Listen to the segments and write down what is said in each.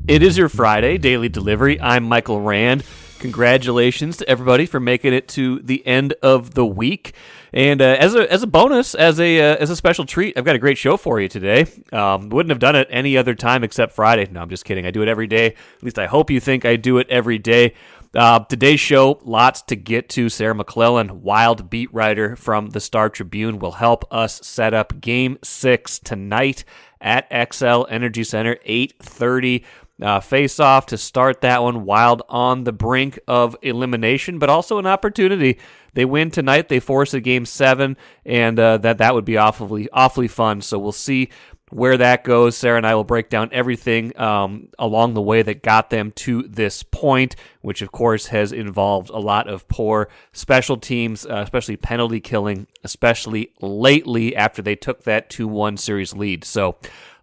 It is your Friday daily delivery. I'm Michael Rand. Congratulations to everybody for making it to the end of the week. And as a bonus, as a special treat, I've got a great show for you today. Wouldn't have done it any other time except Friday. No, I'm just kidding. I do it every day. At least I hope you think I do it every day. Today's show, lots to get to. Sarah McLellan, wild beat writer from the Star Tribune, will help us set up Game 6 tonight at Xcel Energy Center, 8:30. Face-off to start that one. Wild on the brink of elimination, but also an opportunity. They win tonight. They force a Game 7, and that would be awfully fun. So we'll see where that goes. Sarah and I will break down everything along the way that got them to this point, which of course has involved a lot of poor special teams, especially penalty killing, especially lately after they took that 2-1 series lead. So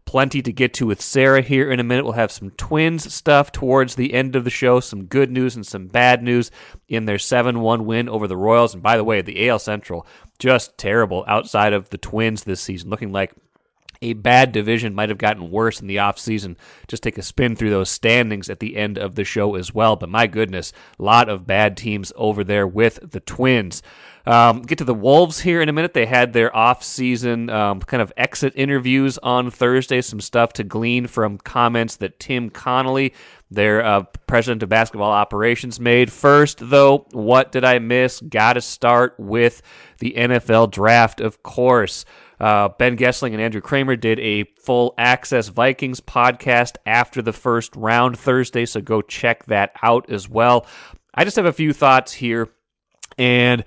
plenty to get to with Sarah here in a minute. We'll have some Twins stuff towards the end of the show, some good news and some bad news in their 7-1 win over the Royals. And by the way, the AL Central, just terrible outside of the Twins this season, looking like a bad division. Might have gotten worse in the offseason. Just take a spin through those standings at the end of the show as well. But my goodness, a lot of bad teams over there with the Twins. Get to the Wolves here in a minute. They had their off-season kind of exit interviews on Thursday. Some stuff to glean from comments that Tim Connolly, their president of basketball operations, made. First, though, what did I miss? Got to start with the NFL draft, of course. Ben Gessling and Andrew Kramer did a full access Vikings podcast after the first round Thursday, so go check that out as well. I just have a few thoughts here, and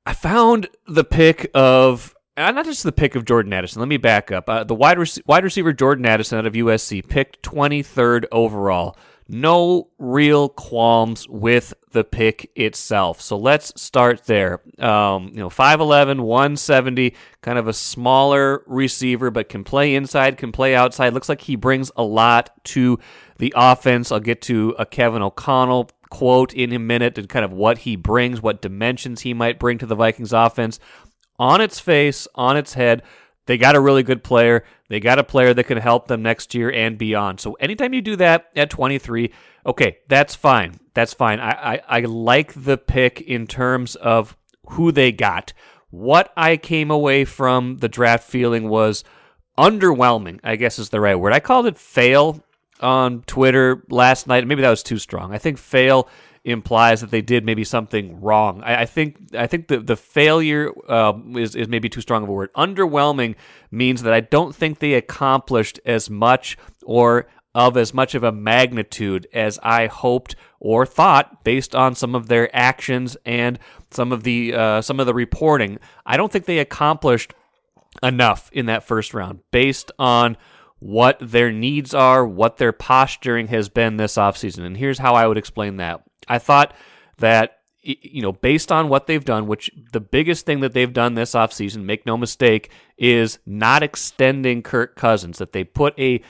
I found the pick of, not just the pick of Jordan Addison, let me back up. The wide receiver Jordan Addison out of USC, picked 23rd overall. No real qualms with the pick itself. So let's start there. 5'11", 170, kind of a smaller receiver, but can play inside, can play outside. Looks like he brings a lot to the offense. I'll get to a Kevin O'Connell quote in a minute and kind of what he brings, what dimensions he might bring to the Vikings offense. On its face, on its head, they got a really good player. They got a player that can help them next year and beyond. So anytime you do that at 23, okay, that's fine. That's fine. I like the pick in terms of who they got. What I came away from the draft feeling was underwhelming, I guess is the right word. I called it fail on Twitter last night. Maybe that was too strong. I think fail implies that they did maybe something wrong. I think the failure is maybe too strong of a word. Underwhelming means that I don't think they accomplished as much or of as much of a magnitude as I hoped or thought based on some of their actions and some of the reporting. I don't think they accomplished enough in that first round based on what their needs are, what their posturing has been this offseason. And here's how I would explain that. I thought that, based on what they've done, which the biggest thing that they've done this offseason, make no mistake, is not extending Kirk Cousins, that they put a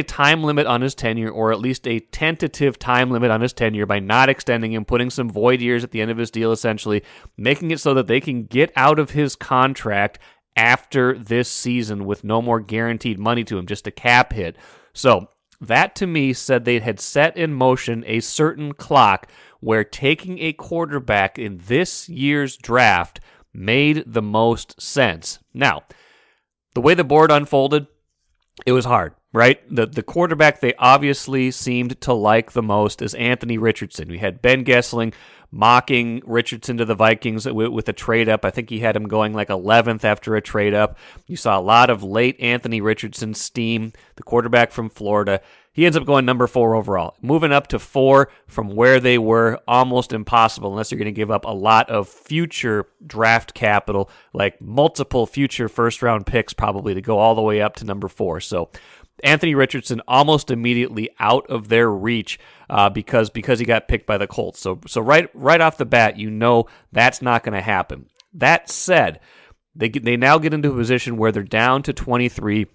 time limit on his tenure, or at least a tentative time limit on his tenure by not extending him, putting some void years at the end of his deal, essentially, making it so that they can get out of his contract after this season with no more guaranteed money to him, just a cap hit. So that to me said they had set in motion a certain clock where taking a quarterback in this year's draft made the most sense. Now, the way the board unfolded, it was hard, right? The quarterback they obviously seemed to like the most is Anthony Richardson. We had Ben Gessling mocking Richardson to the Vikings with a trade-up. I think he had him going like 11th after a trade-up. You saw a lot of late Anthony Richardson steam, the quarterback from Florida. He ends up going number 4 overall. Moving up to 4 from where they were, almost impossible unless you're going to give up a lot of future draft capital, like multiple future first-round picks probably to go all the way up to number 4. So Anthony Richardson almost immediately out of their reach because he got picked by the Colts. So right off the bat, that's not going to happen. That said, they now get into a position where they're down to 23.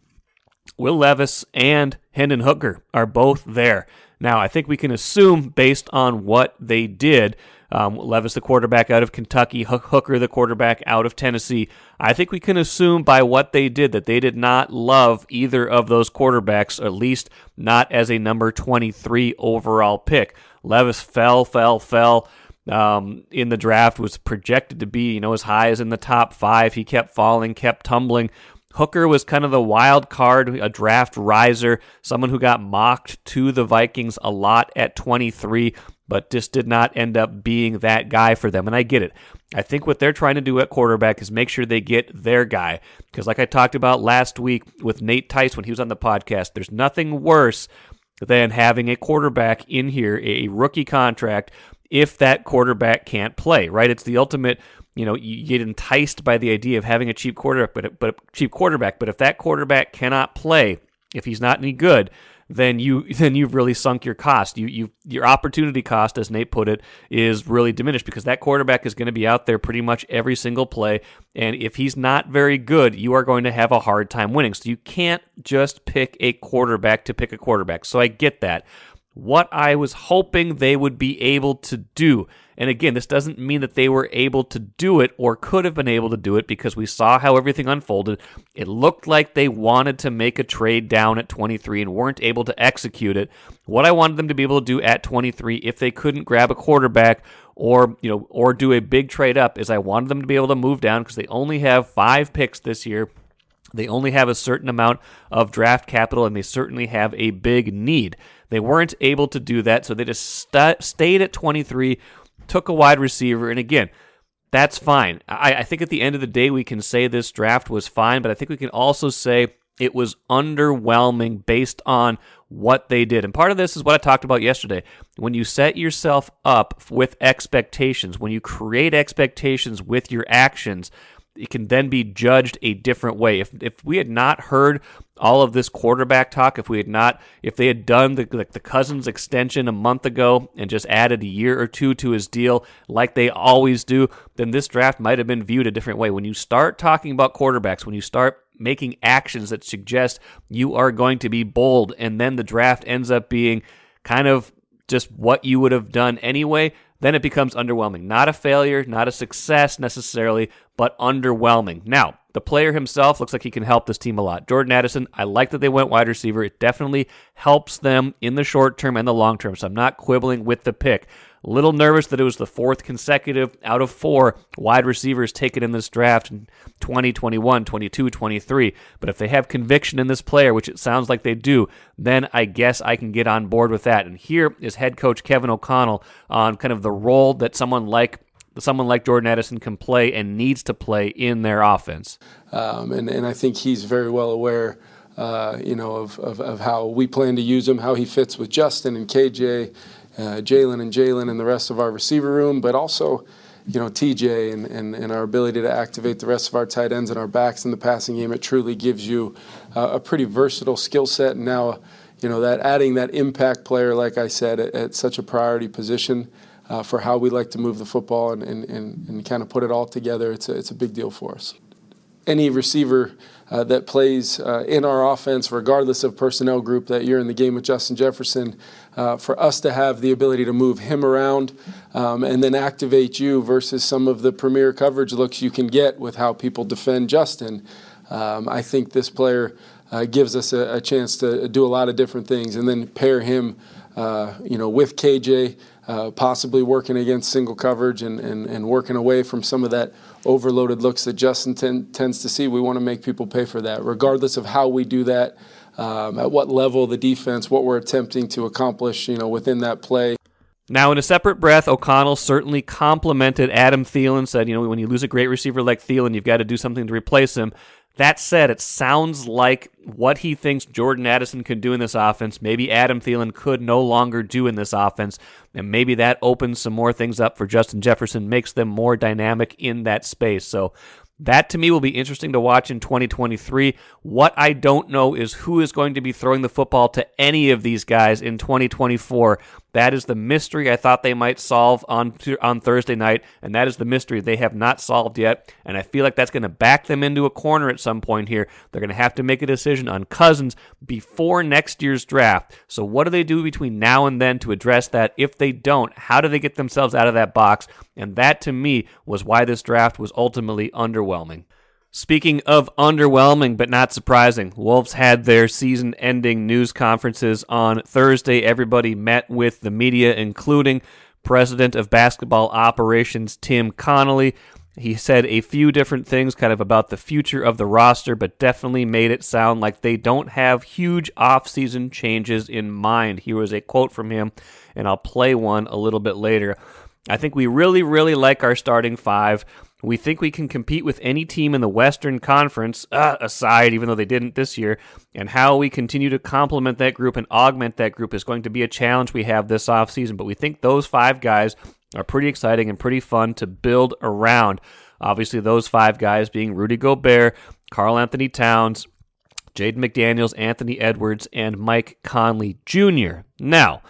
Will Levis and Hendon Hooker are both there. Now, I think we can assume, based on what they did, Levis, the quarterback out of Kentucky, Hooker, the quarterback out of Tennessee. I think we can assume by what they did that they did not love either of those quarterbacks, or at least not as a number 23 overall pick. Levis fell in the draft, was projected to be, as high as in the top 5. He kept falling, kept tumbling. Hooker was kind of the wild card, a draft riser, someone who got mocked to the Vikings a lot at 23, but just did not end up being that guy for them. And I get it. I think what they're trying to do at quarterback is make sure they get their guy. Because like I talked about last week with Nate Tice when he was on the podcast, there's nothing worse than having a quarterback in here, a rookie contract, if that quarterback can't play, right? It's the ultimate, you get enticed by the idea of having a cheap quarterback, but if that quarterback cannot play, if he's not any good, then you've really sunk your cost. Your opportunity cost, as Nate put it, is really diminished, because that quarterback is going to be out there pretty much every single play, and if he's not very good, you are going to have a hard time winning. So you can't just pick a quarterback to pick a quarterback. So I get that. What I was hoping they would be able to do, and again, this doesn't mean that they were able to do it or could have been able to do it, because we saw how everything unfolded. It looked like they wanted to make a trade down at 23 and weren't able to execute it. What I wanted them to be able to do at 23, if they couldn't grab a quarterback or do a big trade up, is I wanted them to be able to move down, because they only have 5 picks this year. They only have a certain amount of draft capital, and they certainly have a big need. They weren't able to do that, so they just stayed at 23, took a wide receiver, and again, that's fine. I think at the end of the day, we can say this draft was fine, but I think we can also say it was underwhelming based on what they did. And part of this is what I talked about yesterday. When you set yourself up with expectations, when you create expectations with your actions, it can then be judged a different way. If we had not heard all of this quarterback talk, if they had done the Cousins extension a month ago and just added a year or two to his deal like they always do, then this draft might have been viewed a different way. When you start talking about quarterbacks, when you start making actions that suggest you are going to be bold, and then the draft ends up being kind of just what you would have done anyway, then it becomes underwhelming. Not a failure, not a success necessarily, but underwhelming. Now, the player himself looks like he can help this team a lot. Jordan Addison, I like that they went wide receiver. It definitely helps them in the short term and the long term, so I'm not quibbling with the pick. A little nervous that it was the 4th consecutive out of 4 wide receivers taken in this draft in 20, 21, 22, 23. But if they have conviction in this player, which it sounds like they do, then I guess I can get on board with that. And here is head coach Kevin O'Connell on kind of the role that someone like Jordan Addison can play and needs to play in their offense. And I think he's very well aware of how we plan to use him, how he fits with Justin and KJ, Jalen and the rest of our receiver room, but also, TJ and our ability to activate the rest of our tight ends and our backs in the passing game. It truly gives you a pretty versatile skill set. And now, that adding that impact player, like I said, at such a priority position for how we like to move the football and kind of put it all together, it's a big deal for us. Any receiver that plays in our offense, regardless of personnel group, that you're in the game with Justin Jefferson, for us to have the ability to move him around and then activate you versus some of the premier coverage looks you can get with how people defend Justin, I think this player gives us a chance to do a lot of different things, and then pair him with KJ, possibly working against single coverage and working away from some of that overloaded looks that Justin tends to see. We want to make people pay for that, regardless of how we do that, at what level of the defense, what we're attempting to accomplish, within that play. Now, in a separate breath, O'Connell certainly complimented Adam Thielen, said, when you lose a great receiver like Thielen, you've got to do something to replace him. That said, it sounds like what he thinks Jordan Addison can do in this offense, maybe Adam Thielen could no longer do in this offense, and maybe that opens some more things up for Justin Jefferson, makes them more dynamic in that space. So that, to me, will be interesting to watch in 2023. What I don't know is who is going to be throwing the football to any of these guys in 2024. That is the mystery I thought they might solve on Thursday night, and that is the mystery they have not solved yet, and I feel like that's going to back them into a corner at some point here. They're going to have to make a decision on Cousins before next year's draft. So what do they do between now and then to address that? If they don't, how do they get themselves out of that box? And that, to me, was why this draft was ultimately underwhelming. Speaking of underwhelming but not surprising, Wolves had their season-ending news conferences on Thursday. Everybody met with the media, including President of Basketball Operations Tim Connolly. He said a few different things kind of about the future of the roster, but definitely made it sound like they don't have huge off-season changes in mind. Here was a quote from him, and I'll play one a little bit later. I think we really, really like our starting five. We think we can compete with any team in the Western Conference, aside, even though they didn't this year, and how we continue to complement that group and augment that group is going to be a challenge we have this offseason. But we think those five guys are pretty exciting and pretty fun to build around. Obviously, those five guys being Rudy Gobert, Karl Anthony Towns, Jaden McDaniels, Anthony Edwards, and Mike Conley Jr. Now,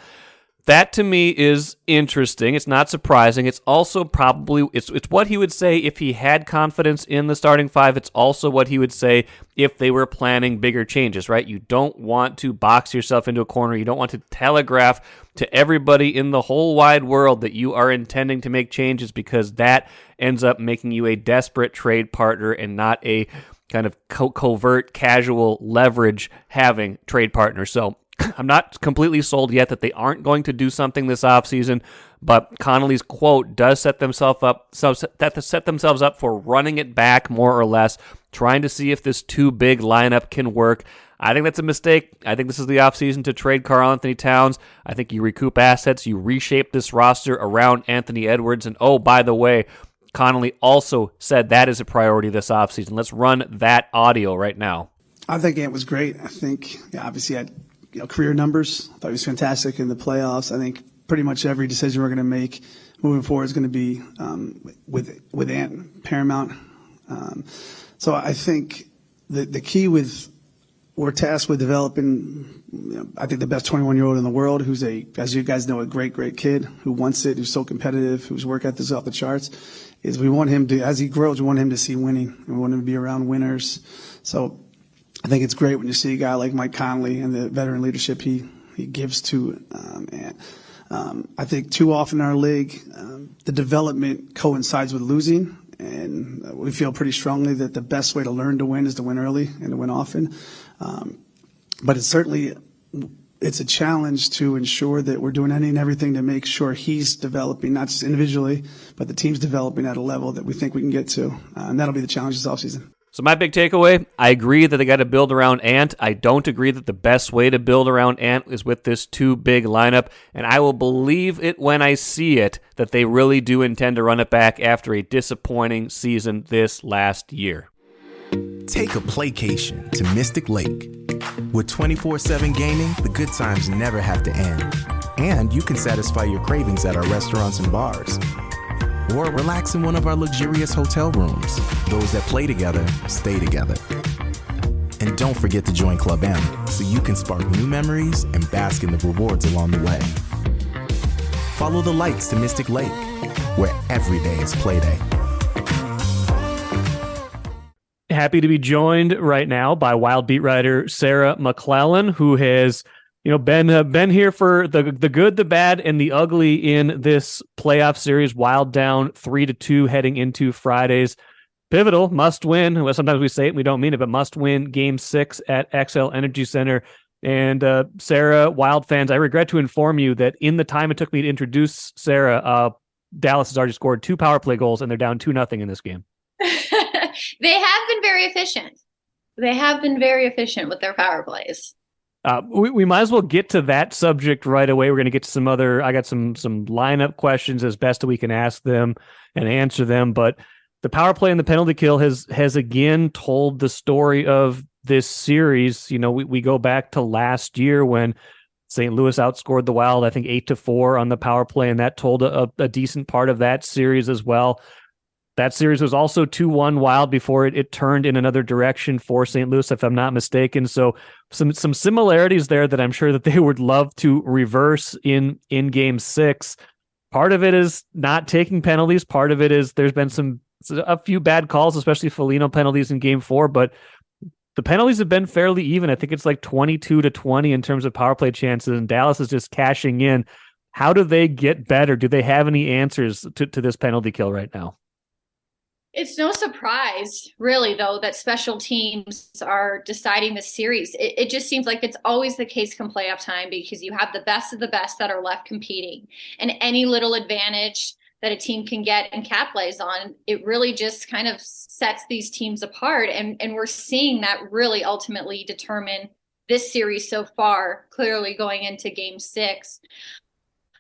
that to me is interesting. It's not surprising. It's also probably it's what he would say if he had confidence in the starting five. It's also what he would say if they were planning bigger changes, right? You don't want to box yourself into a corner. You don't want to telegraph to everybody in the whole wide world that you are intending to make changes, because that ends up making you a desperate trade partner and not a kind of covert, casual leverage having trade partner. So I'm not completely sold yet that they aren't going to do something this offseason, but Connolly's quote does set themselves up for running it back more or less, trying to see if this too big lineup can work. I think that's a mistake. I think this is the offseason to trade Karl Anthony Towns. I think you recoup assets, you reshape this roster around Anthony Edwards, and oh, by the way, Connolly also said that is a priority this offseason. Let's run that audio right now. I think Ant was great. I think, obviously, had career numbers. I thought he was fantastic in the playoffs. I think pretty much every decision we're going to make moving forward is going to be with Ant paramount. So I think the key we're tasked with developing, I think the best 21-year-old in the world, who's as you guys know, a great kid who wants it, who's so competitive, whose work ethic is off the charts. Is we want him to, as he grows, we want him to see winning. We want him to be around winners. So I think it's great when you see a guy like Mike Conley and the veteran leadership he gives to Ant. I think too often in our league, the development coincides with losing, and we feel pretty strongly that the best way to learn to win is to win early and to win often. But it's a challenge to ensure that we're doing any and everything to make sure he's developing, not just individually, but the team's developing at a level that we think we can get to. And that'll be the challenge this offseason. So my big takeaway, I agree that they got to build around Ant. I don't agree that the best way to build around Ant is with this too big lineup, and I will believe it when I see it that they really do intend to run it back after a disappointing season this last year. Take a playcation to Mystic Lake. With 24/7 gaming, the good times never have to end. And you can satisfy your cravings at our restaurants and bars. Or relax in one of our luxurious hotel rooms. Those that play together, stay together. And don't forget to join Club M so you can spark new memories and bask in the rewards along the way. Follow the lights to Mystic Lake, where every day is play day. Happy to be joined right now by Wild beat writer Sarah McLellan, who has been here for the good, the bad, and the ugly in this playoff series. Wild down 3-2 heading into Friday's pivotal must win. Well, sometimes we say it and we don't mean it, but must win Game 6 at Xcel Energy Center. And Sarah, Wild fans, I regret to inform you that in the time it took me to introduce Sarah, Dallas has already scored 2 power play goals and they're down 2-0 in this game. They have been very efficient. They have been very efficient with their power plays. We might as well get to that subject right away. We're going to get to some other. I got some lineup questions as best we can ask them and answer them. But the power play and the penalty kill has again told the story of this series. We go back to last year when St. Louis outscored the Wild, I think 8-4 on the power play, and that told a decent part of that series as well. That series was also 2-1 Wild before it turned in another direction for St. Louis, if I'm not mistaken. So some similarities there that I'm sure that they would love to reverse in Game 6. Part of it is not taking penalties. Part of it is there's been a few bad calls, especially Foligno penalties in Game 4, but the penalties have been fairly even. I think it's like 22-20 in terms of power play chances, and Dallas is just cashing in. How do they get better? Do they have any answers to this penalty kill right now? It's no surprise, really, though, that special teams are deciding the series. It just seems like it's always the case come playoff time, because you have the best of the best that are left competing. And any little advantage that a team can get and capitalize on, it really just kind of sets these teams apart. And we're seeing that really ultimately determine this series so far, clearly going into Game 6.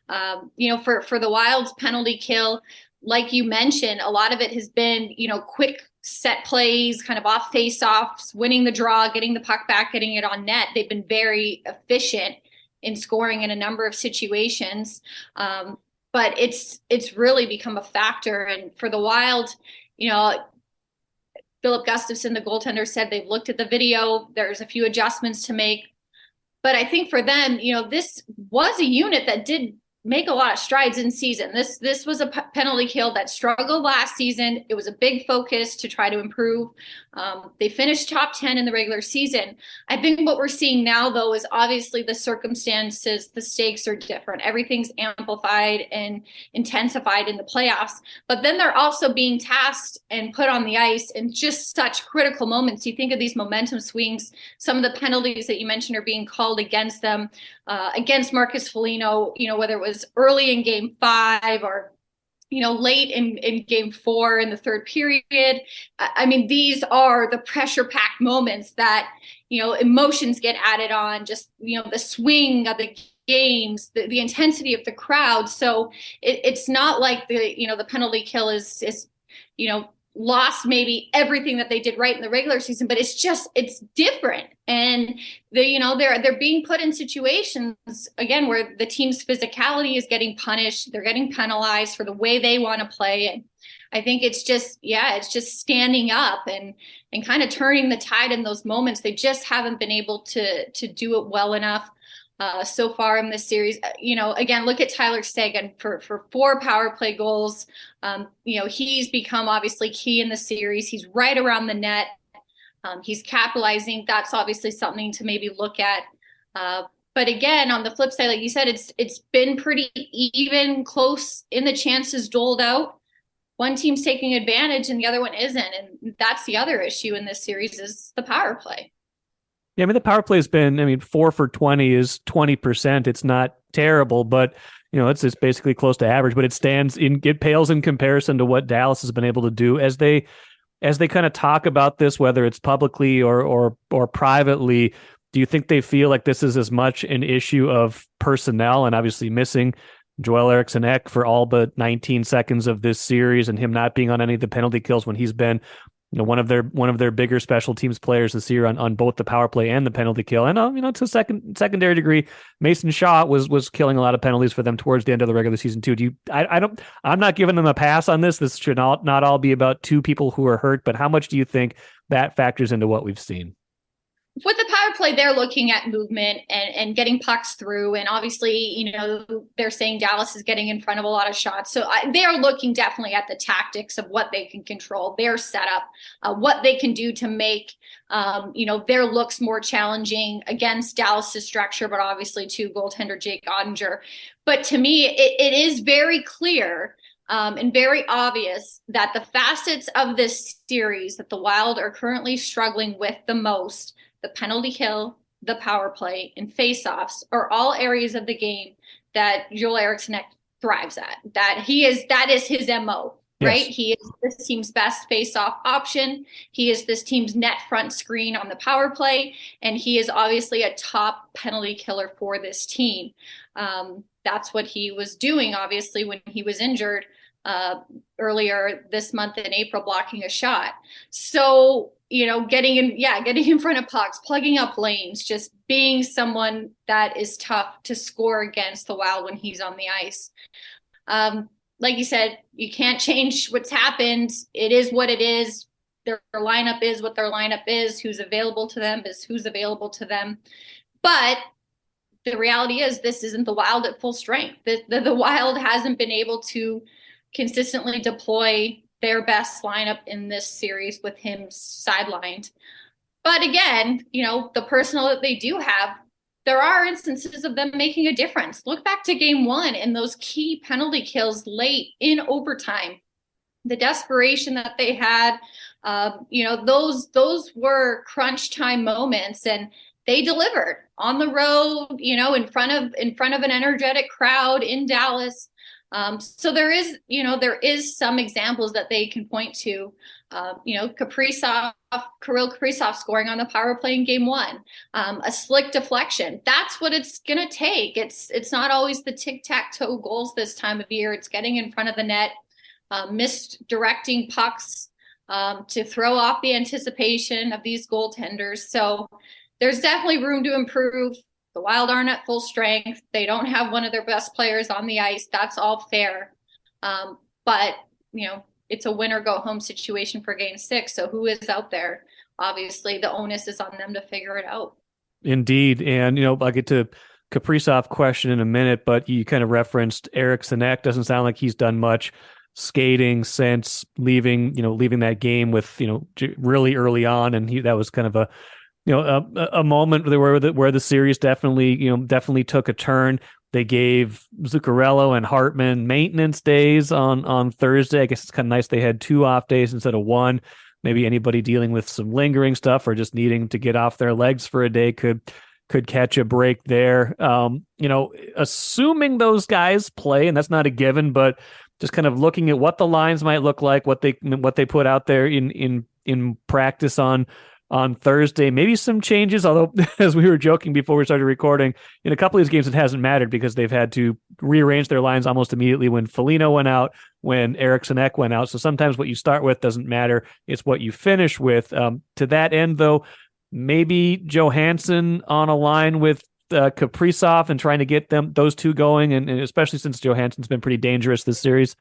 For the Wild's penalty kill, like you mentioned, a lot of it has been, quick set plays, kind of off face-offs, winning the draw, getting the puck back, getting it on net. They've been very efficient in scoring in a number of situations. But it's really become a factor. And for the Wild, Philip Gustafson, the goaltender, said they've looked at the video. There's a few adjustments to make. But I think for them, this was a unit that did make a lot of strides in season. This was a penalty kill that struggled last season. It was a big focus to try to improve. They finished top 10 in the regular season. I think what we're seeing now, though, is obviously the circumstances, the stakes are different. Everything's amplified and intensified in the playoffs. But then they're also being tasked and put on the ice in just such critical moments. You think of these momentum swings, some of the penalties that you mentioned are being called against them, against Marcus Foligno, whether it was early in Game 5 or late in Game 4 in the third period. I mean, these are the pressure-packed moments that, emotions get added on, just, the swing of the games, the intensity of the crowd. So it's not like the penalty kill is lost maybe everything that they did right in the regular season, but it's different. And they're being put in situations again where the team's physicality is getting punished. They're getting penalized for the way they want to play. And I think it's just standing up and kind of turning the tide in those moments. They just haven't been able to do it well enough. So far in this series, again, look at Tyler Seguin for 4 power play goals. He's become obviously key in the series. He's right around the net. He's capitalizing. That's obviously something to maybe look at. But again, on the flip side, like you said, it's been pretty even, close in the chances doled out. One team's taking advantage and the other one isn't. And that's the other issue in this series is the power play. Yeah, I mean, the power play has been, 4 for 20 is 20%. It's not terrible, but, it's just basically close to average, but it pales in comparison to what Dallas has been able to do as they kind of talk about this, whether it's publicly or privately. Do you think they feel like this is as much an issue of personnel and obviously missing Joel Eriksson Ek for all but 19 seconds of this series and him not being on any of the penalty kills when he's been one of their bigger special teams players this year on both the power play and the penalty kill? And to a secondary degree, Mason Shaw was killing a lot of penalties for them towards the end of the regular season too. I'm not giving them a pass on this. This should not all be about 2 people who are hurt, but how much do you think that factors into what we've seen? With the power play, they're looking at movement and getting pucks through. And obviously, they're saying Dallas is getting in front of a lot of shots. So they are looking definitely at the tactics of what they can control, their setup, what they can do to make, their looks more challenging against Dallas's structure, but obviously to goaltender Jake Ottinger. But to me, it is very clear and very obvious that the facets of this series that the Wild are currently struggling with the most, the penalty kill, the power play, and face-offs are all areas of the game that Joel Eriksson thrives at. That is his MO, right? Yes. He is this team's best face-off option. He is this team's net front screen on the power play, and he is obviously a top penalty killer for this team. That's what he was doing, obviously, when he was injured earlier this month in April, blocking a shot. So, getting in front of pucks, plugging up lanes, just being someone that is tough to score against the Wild when he's on the ice. like you said, you can't change what's happened. It is what it is. Their lineup is what their lineup is. Who's available to them is who's available to them. But the reality is this isn't the Wild at full strength. The Wild hasn't been able to consistently deploy their best lineup in this series with him sidelined. But again, the personnel that they do have, there are instances of them making a difference. Look back to game 1 and those key penalty kills late in overtime. The desperation that they had, those were crunch time moments, and they delivered on the road, in front of an energetic crowd in Dallas. So there is some examples that they can point to. Kirill Kaprizov scoring on the power play in game 1, a slick deflection. That's what it's going to take. It's not always the tic-tac-toe goals this time of year. It's getting in front of the net, misdirecting pucks to throw off the anticipation of these goaltenders. So there's definitely room to improve. The Wild aren't at full strength. They don't have one of their best players on the ice. That's all fair. But it's a win or go home situation for game 6. So who is out there? Obviously, the onus is on them to figure it out. Indeed. And, I'll get to Kaprizov question in a minute, but you kind of referenced Eriksson Ek. Doesn't sound like he's done much skating since leaving that game with, really early on. And that was kind of a moment where the series definitely took a turn. They gave Zuccarello and Hartman maintenance days on Thursday. I guess it's kind of nice they had 2 off days instead of 1. Maybe anybody dealing with some lingering stuff or just needing to get off their legs for a day could catch a break there. Assuming those guys play, and that's not a given, but just kind of looking at what the lines might look like, what they put out there in practice on Thursday, maybe some changes, although as we were joking before we started recording, in a couple of these games it hasn't mattered because they've had to rearrange their lines almost immediately when Foligno went out, when Eriksson Ek went out. So sometimes what you start with doesn't matter. It's what you finish with. To that end, though, maybe Johansson on a line with Kaprizov and trying to get those two going, and especially since Johansson's been pretty dangerous this series.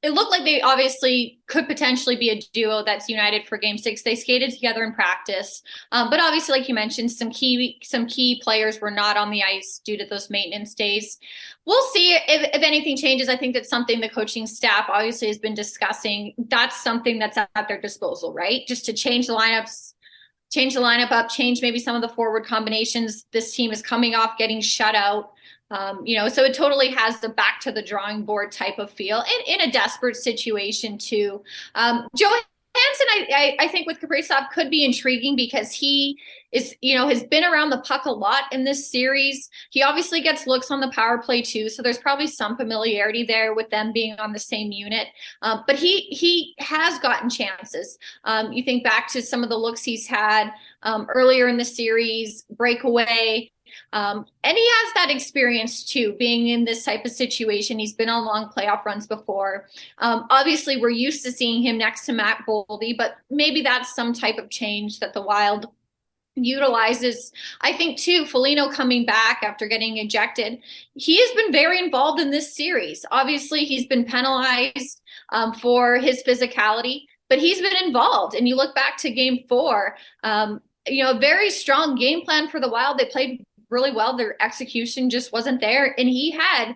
It looked like they obviously could potentially be a duo that's united for game 6. They skated together in practice. But obviously, like you mentioned, some key players were not on the ice due to those maintenance days. We'll see if anything changes. I think that's something the coaching staff obviously has been discussing. That's something that's at their disposal, right? Just to change the lineup up, change maybe some of the forward combinations. This team is coming off getting shut out. So it totally has the back to the drawing board type of feel in a desperate situation too. Johansson, I think with Kaprizov could be intriguing because he is, has been around the puck a lot in this series. He obviously gets looks on the power play too. So there's probably some familiarity there with them being on the same unit. But he has gotten chances. You think back to some of the looks he's had earlier in the series, breakaway. And he has that experience too, being in this type of situation. He's been on long playoff runs before. Obviously, we're used to seeing him next to Matt Boldy, but maybe that's some type of change that the Wild utilizes. I think too, Foligno coming back after getting ejected, he has been very involved in this series. Obviously, he's been penalized for his physicality, but he's been involved. And you look back to game 4, a very strong game plan for the Wild. They played really well. Their execution just wasn't there. And he had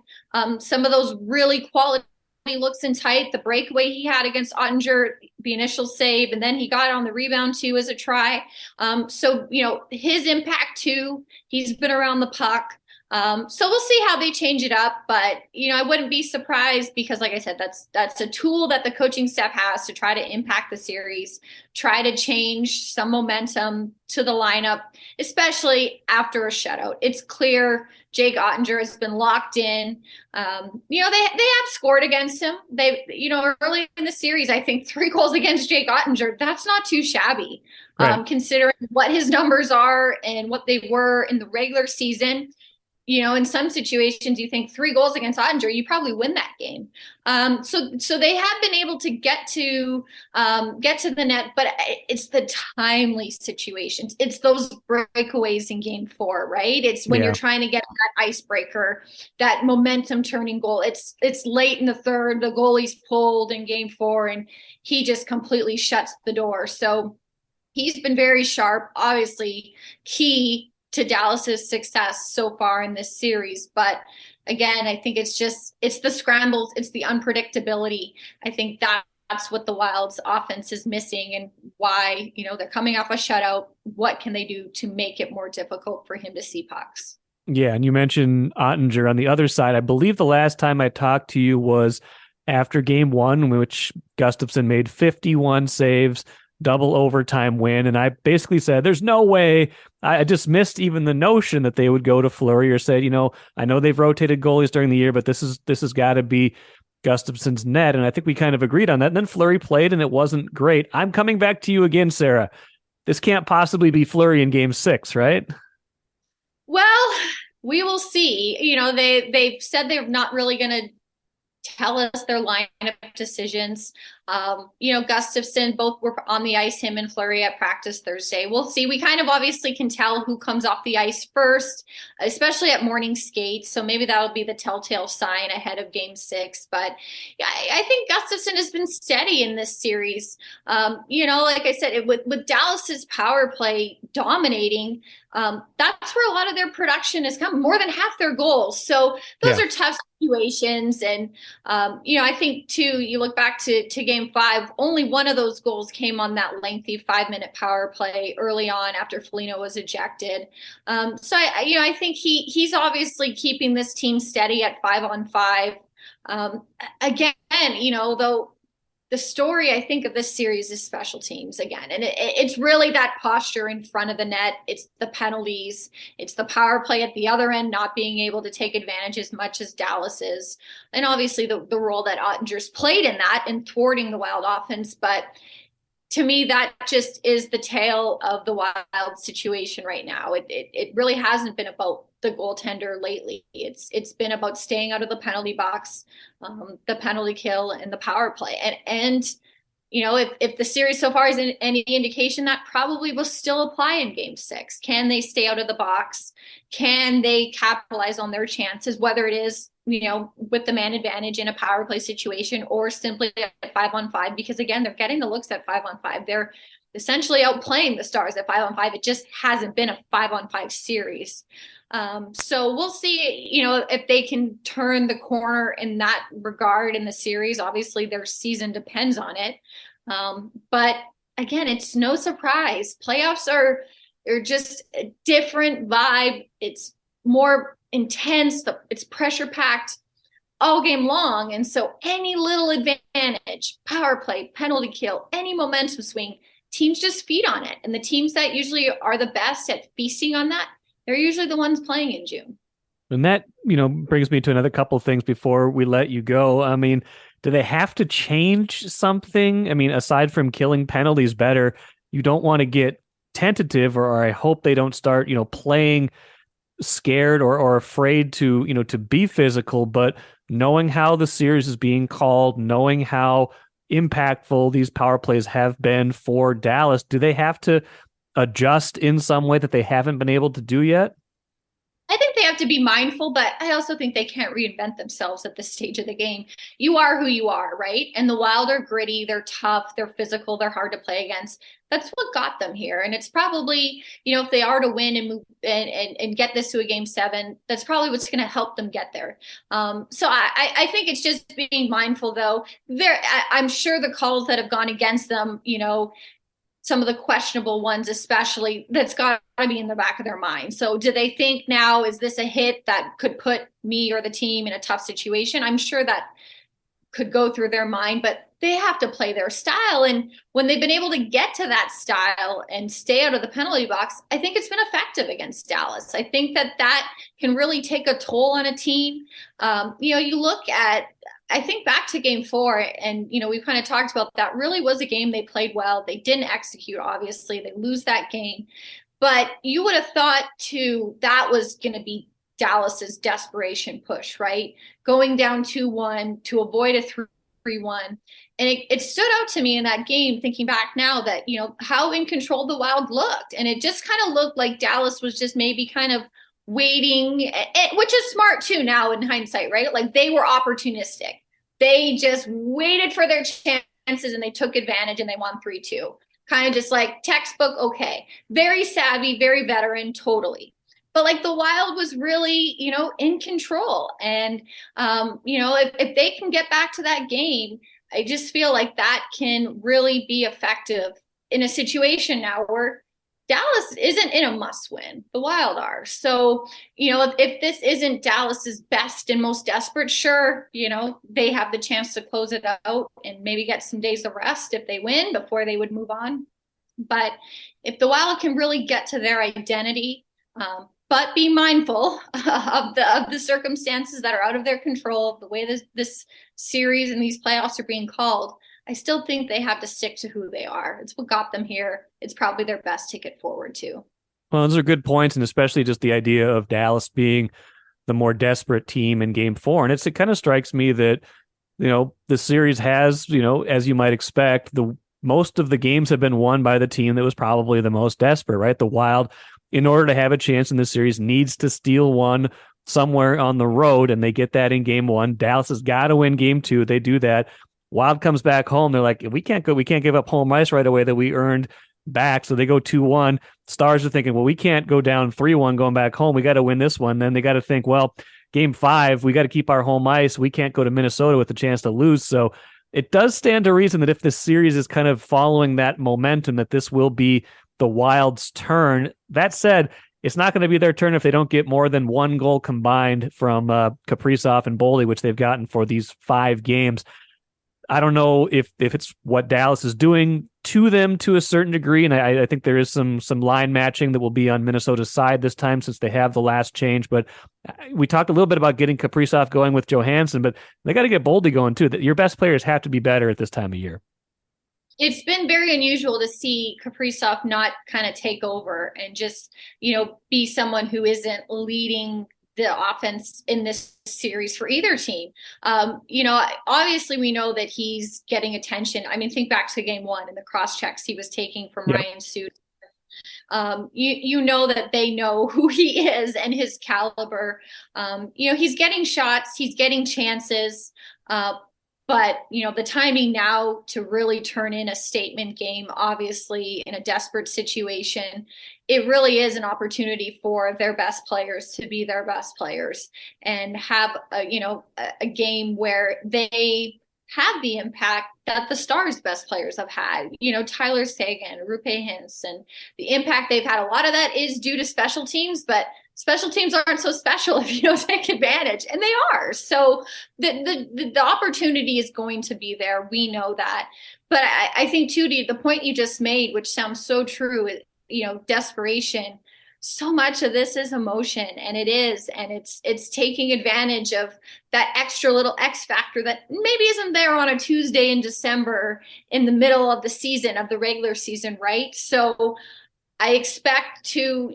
some of those really quality looks in tight, the breakaway he had against Ottinger, the initial save, and then he got on the rebound too as a try. So his impact too, he's been around the puck. So we'll see how they change it up, but I wouldn't be surprised because, like I said, that's a tool that the coaching staff has to try to impact the series, try to change some momentum to the lineup, especially after a shutout. It's clear Jake Ottinger has been locked in. They have scored against him. They, early in the series, I think 3 goals against Jake Ottinger. That's not too shabby, right, considering what his numbers are and what they were in the regular season. in some situations, you think 3 goals against Ottinger, you probably win that game. So they have been able to get to the net, but it's the timely situations. It's those breakaways in Game 4, right? It's when you're trying to get that icebreaker, that momentum turning goal. It's late in the third, the goalie's pulled in Game 4, and he just completely shuts the door. So he's been very sharp, obviously key to Dallas's success so far in this series. But again, I think it's the scrambles, it's the unpredictability. I think that's what the Wild's offense is missing, and why, they're coming off a shutout. What can they do to make it more difficult for him to see pucks? Yeah, and you mentioned Ottinger on the other side. I believe the last time I talked to you was after Game 1, in which Gustafsson made 51 saves, double overtime win. And I basically said, there's no way. I dismissed even the notion that they would go to Fleury, or said, I know they've rotated goalies during the year, but this has got to be Gustafsson's net. And I think we kind of agreed on that. And then Fleury played, and it wasn't great. I'm coming back to you again, Sarah. This can't possibly be Fleury in Game 6, right? Well, we will see. They've said they're not really going to tell us their lineup decisions. Gustafsson, both were on the ice, him and Fleury at practice Thursday. We'll see. We kind of obviously can tell who comes off the ice first, especially at morning skates. So maybe that'll be the telltale sign ahead of Game 6. But I think Gustafsson has been steady in this series. Like I said, with Dallas's power play dominating, that's where a lot of their production has come, more than half their goals. So those are tough situations. And, I think too, you look back to Game 5, only one of those goals came on that lengthy 5-minute power play early on after Foligno was ejected. So I think he's obviously keeping this team steady at 5-on-5. Again, though, the story, I think, of this series is special teams again. And it's really that posture in front of the net. It's the penalties. It's the power play at the other end not being able to take advantage as much as Dallas is. And obviously the role that Ottinger's played in that and thwarting the Wild offense. But to me, that just is the tale of the Wild situation right now. It really hasn't been about the goaltender lately. It's been about staying out of the penalty box, the penalty kill, and the power play. And if the series so far is any indication, that probably will still apply in Game 6. Can they stay out of the box? Can they capitalize on their chances, whether it is with the man advantage in a power play situation, or simply at 5-on-5? Because again, they're getting the looks at 5-on-5. They're essentially outplaying the Stars at 5-on-5. It just hasn't been a 5-on-5 series. So we'll see, if they can turn the corner in that regard in the series. Obviously their season depends on it. But again, it's no surprise. Playoffs are just a different vibe. It's more intense. It's pressure packed all game long. And so any little advantage, power play, penalty kill, any momentum swing, teams just feed on it. And the teams that usually are the best at feasting on that, they're usually the ones playing in June. And that, brings me to another couple of things before we let you go. I mean, do they have to change something? I mean, aside from killing penalties better, you don't want to get tentative, or I hope they don't start, playing scared or afraid to, to be physical, but knowing how the series is being called, knowing how impactful these power plays have been for Dallas, do they have to adjust in some way that they haven't been able to do yet? I think they have to be mindful, but I also think they can't reinvent themselves at this stage of the game. You are who you are, right? And the Wild are gritty, they're tough, they're physical, they're hard to play against. That's what got them here. And it's probably, if they are to win and move and get this to a Game 7, that's probably what's going to help them get there. So I think it's just being mindful, though. I'm sure the calls that have gone against them, some of the questionable ones, especially, that's got to be in the back of their mind. So do they think now, is this a hit that could put me or the team in a tough situation? I'm sure that could go through their mind, but they have to play their style. And when they've been able to get to that style and stay out of the penalty box, I think it's been effective against Dallas. I think that can really take a toll on a team. You look at, I think back to Game 4, and, we've kind of talked about that really was a game they played well. They didn't execute, obviously. They lose that game. But you would have thought, too, that was going to be Dallas's desperation push, right? Going down 2-1 to avoid a 3-1. And it stood out to me in that game, thinking back now, that, how in control the Wild looked. And it just kind of looked like Dallas was just maybe kind of waiting, which is smart too now in hindsight, right? Like, they were opportunistic. They just waited for their chances and they took advantage and they won 3-2. Kind of just like textbook, okay. Very savvy, very veteran, totally. But like, the Wild was really, in control. And, if they can get back to that game, I just feel like that can really be effective in a situation now where Dallas isn't in a must win. The Wild are. So, if this isn't Dallas's best and most desperate, sure, they have the chance to close it out and maybe get some days of rest if they win before they would move on. But if the Wild can really get to their identity, but be mindful of the circumstances that are out of their control, the way this series and these playoffs are being called, I still think they have to stick to who they are. It's what got them here. It's probably their best ticket forward too. Well, those are good points, and especially just the idea of Dallas being the more desperate team in Game 4. And it kind of strikes me that, the series has, as you might expect, most of the games have been won by the team that was probably the most desperate, right? The Wild, in order to have a chance in this series, needs to steal one somewhere on the road, and they get that in Game 1. Dallas has got to win Game 2. They do that. Wild comes back home. They're like, we can't give up home ice right away that we earned back. So they go 2-1. Stars are thinking, well, we can't go down 3-1 going back home. We got to win this one. Then they got to think, well, Game 5, we got to keep our home ice. We can't go to Minnesota with a chance to lose. So it does stand to reason that if this series is kind of following that momentum, that this will be the Wild's turn. That said, it's not going to be their turn if they don't get more than one goal combined from Kaprizov and Boldy, which they've gotten for these 5 games. I don't know if it's what Dallas is doing to them to a certain degree, and I think there is some line matching that will be on Minnesota's side this time since they have the last change. But we talked a little bit about getting Kaprizov going with Johansson, but they got to get Boldy going too. Your best players have to be better at this time of year. It's been very unusual to see Kaprizov not kind of take over and just, be someone who isn't leading the offense in this series for either team. Obviously we know that he's getting attention. I mean, think back to Game 1 and the cross checks he was taking from Ryan Suter. That they know who he is and his caliber. He's getting shots, he's getting chances, but, the timing now to really turn in a statement game, obviously in a desperate situation, it really is an opportunity for their best players to be their best players and have a game where they have the impact that the Stars' best players have had. Tyler Seguin, Rupe Hintz, and the impact they've had. A lot of that is due to special teams, but special teams aren't so special if you don't take advantage, and they are. So the opportunity is going to be there. We know that. But I think, too, to the point you just made, which sounds so true, desperation, so much of this is emotion, and it's taking advantage of that extra little X factor that maybe isn't there on a Tuesday in December in the middle of the season, of the regular season, right? So I expect to,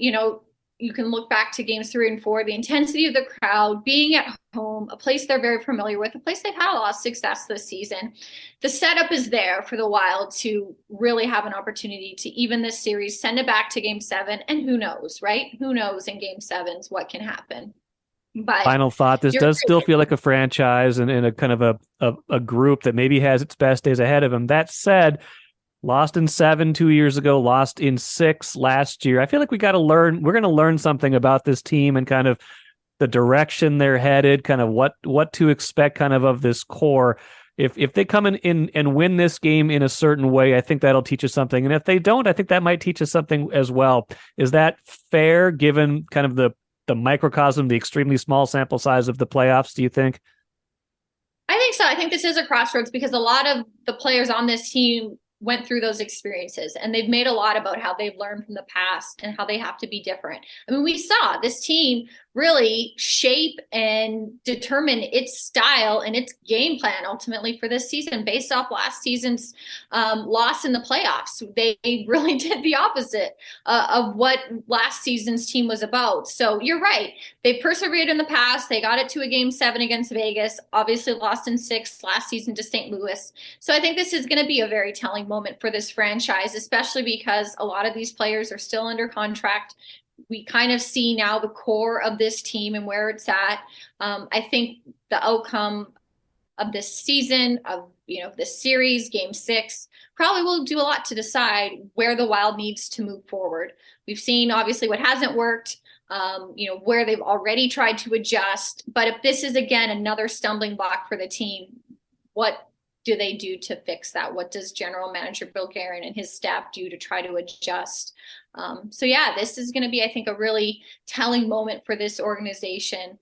you can look back to Games 3 and 4, the intensity of the crowd, being at home, a place they're very familiar with, a place they've had a lot of success this season. The setup is there for the Wild to really have an opportunity to even this series, send it back to Game 7, and who knows, right? Who knows in Game 7s what can happen. But final thought, this does still feel like a franchise and a kind of a group that maybe has its best days ahead of them. That said, lost in 7 2 years ago, lost in 6 last year. I feel like we're going to learn something about this team and kind of the direction they're headed, kind of what to expect kind of this core. If they come in and win this game in a certain way, I think that'll teach us something. And if they don't, I think that might teach us something as well. Is that fair given kind of the microcosm, the extremely small sample size of the playoffs, do you think? I think so. I think this is a crossroads because a lot of the players on this team went through those experiences and they've made a lot about how they've learned from the past and how they have to be different. I mean, we saw this team really shape and determine its style and its game plan ultimately for this season based off last season's loss in the playoffs. They really did the opposite of what last season's team was about. So you're right. They persevered in the past. They got it to a game 7 against Vegas, obviously lost in 6 last season to St. Louis. So I think this is going to be a very telling moment for this franchise, especially because a lot of these players are still under contract. We kind of see now the core of this team and where it's at. I think the outcome of this season, of this series, game 6, probably will do a lot to decide where the Wild needs to move forward. We've seen obviously what hasn't worked, where they've already tried to adjust. But if this is again another stumbling block for the team, what do they do to fix that? What does General Manager Bill Guerin and his staff do to try to adjust? This is going to be, I think, a really telling moment for this organization,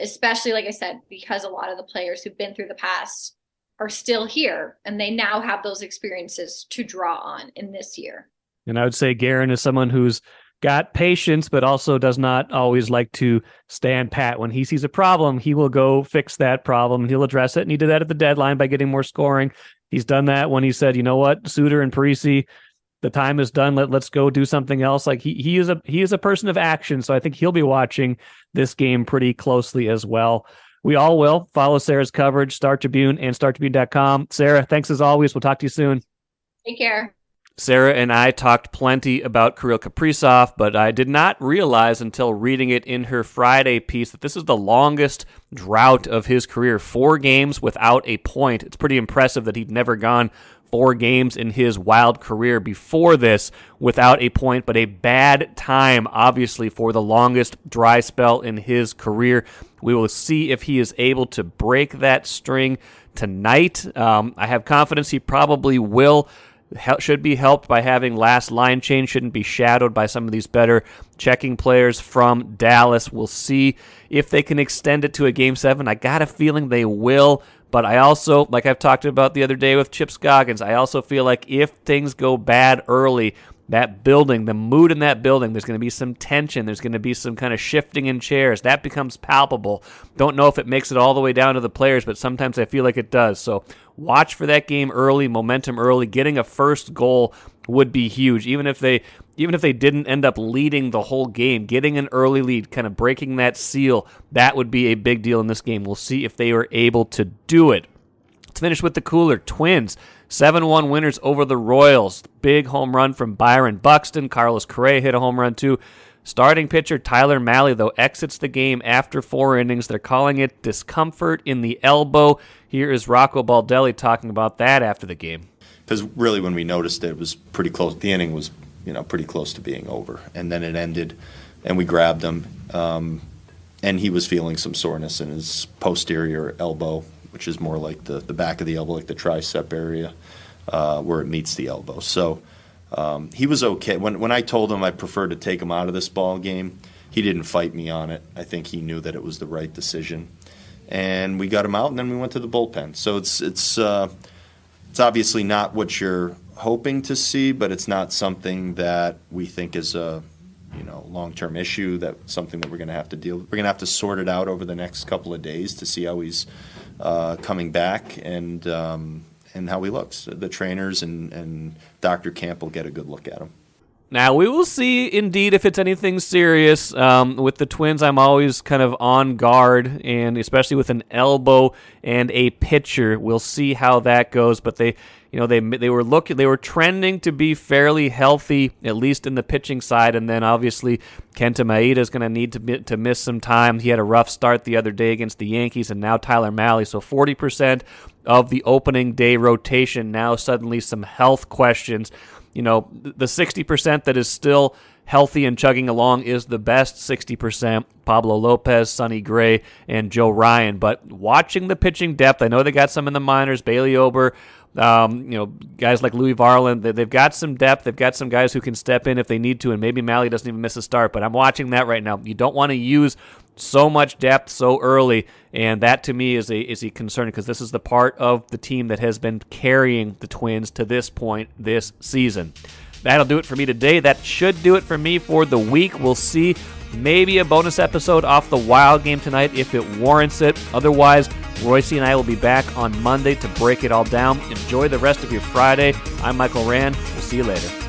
especially, like I said, because a lot of the players who've been through the past are still here, and they now have those experiences to draw on in this year. And I would say Guerin is someone who's got patience, but also does not always like to stand pat. When he sees a problem, he will go fix that problem and he'll address it. And he did that at the deadline by getting more scoring. He's done that when he said, you know what, Suter and Parisi, the time is done. Let's go do something else. Like he is a person of action. So I think he'll be watching this game pretty closely as well. We all will. Follow Sarah's coverage, Star Tribune and StarTribune.com. Sarah, thanks as always. We'll talk to you soon. Take care. Sarah and I talked plenty about Kirill Kaprizov, but I did not realize until reading it in her Friday piece that this is the longest drought of his career. 4 games without a point. It's pretty impressive that he'd never gone 4 games in his Wild career before this without a point, but a bad time, obviously, for the longest dry spell in his career. We will see if he is able to break that string tonight. I have confidence he probably will. Should be helped by having last line change, shouldn't be shadowed by some of these better checking players from Dallas. We'll see if they can extend it to a Game 7. I got a feeling they will, but I also, like I've talked about the other day with Chip Scoggins, I also feel like if things go bad early, that building, the mood in that building, there's going to be some tension. There's going to be some kind of shifting in chairs. That becomes palpable. Don't know if it makes it all the way down to the players, but sometimes I feel like it does. So watch for that game early, momentum early. Getting a first goal would be huge. Even if they didn't end up leading the whole game, getting an early lead, kind of breaking that seal, that would be a big deal in this game. We'll see if they were able to do it. Let's finish with the cooler. Twins, 7-1 winners over the Royals. Big home run from Byron Buxton. Carlos Correa hit a home run too. Starting pitcher Tyler Mahle, though, exits the game after 4 innings. They're calling it discomfort in the elbow. Here is Rocco Baldelli talking about that after the game. Because really when we noticed it was pretty close. The inning was pretty close to being over. And then it ended, and we grabbed him. And he was feeling some soreness in his posterior elbow, which is more like the back of the elbow, like the tricep area where it meets the elbow. So he was okay. When I told him I preferred to take him out of this ball game, he didn't fight me on it. I think he knew that it was the right decision. And we got him out, and then we went to the bullpen. So it's obviously not what you're hoping to see, but it's not something that we think is a long-term issue, that's something that we're going to have to deal with. We're going to have to sort it out over the next couple of days to see how he's coming back and how he looks. The trainers and Dr. Camp will get a good look at him. Now, we will see, indeed, if it's anything serious. With the Twins, I'm always kind of on guard, and especially with an elbow and a pitcher. We'll see how that goes, but they were trending to be fairly healthy, at least in the pitching side, and then obviously Kenta Maeda is going to need to miss some time. He had a rough start the other day against the Yankees, and now Tyler Mahle. So 40% of the opening day rotation, now suddenly some health questions. The 60% that is still healthy and chugging along is the best 60%. Pablo Lopez, Sonny Gray, and Joe Ryan. But watching the pitching depth, I know they got some in the minors, Bailey Ober, guys like Louis Varland. They've got some depth. They've got some guys who can step in if they need to, and maybe Mahle doesn't even miss a start. But I'm watching that right now. You don't want to use so much depth so early, and that to me is a concern because this is the part of the team that has been carrying the Twins to this point this season. That'll do it for me today. That should do it for me for the week. We'll see Maybe a bonus episode off the Wild game tonight if it warrants it. Otherwise, Royce and I will be back on Monday to break it all down. Enjoy the rest of your Friday. I'm Michael Rand. We'll see you later.